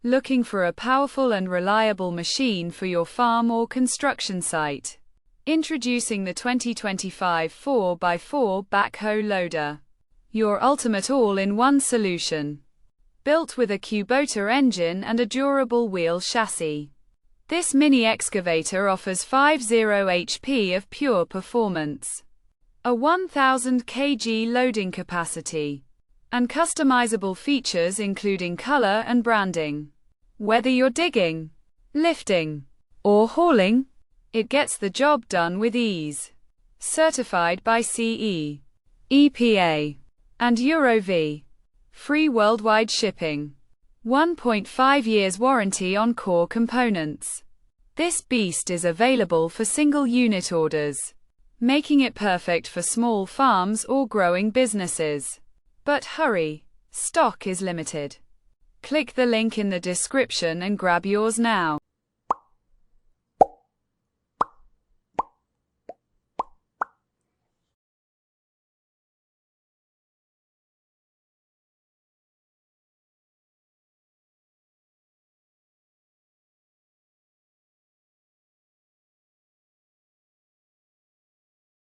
Looking for a powerful and reliable machine for your farm or construction site? Introducing the 2025 4x4 Backhoe Loader. Your ultimate all-in-one solution. Built with a Kubota engine and a durable wheel chassis. This mini excavator offers 50 HP of pure performance, a 1000 kg loading capacity, and customizable features including color and branding. Whether you're digging, lifting, or hauling, it gets the job done with ease. Certified by CE, EPA, and EuroV. Free worldwide shipping. 1.5 years warranty on core components. This beast is available for single unit orders, making it perfect for small farms or growing businesses. But hurry, stock is limited. Click the link in the description and grab yours now.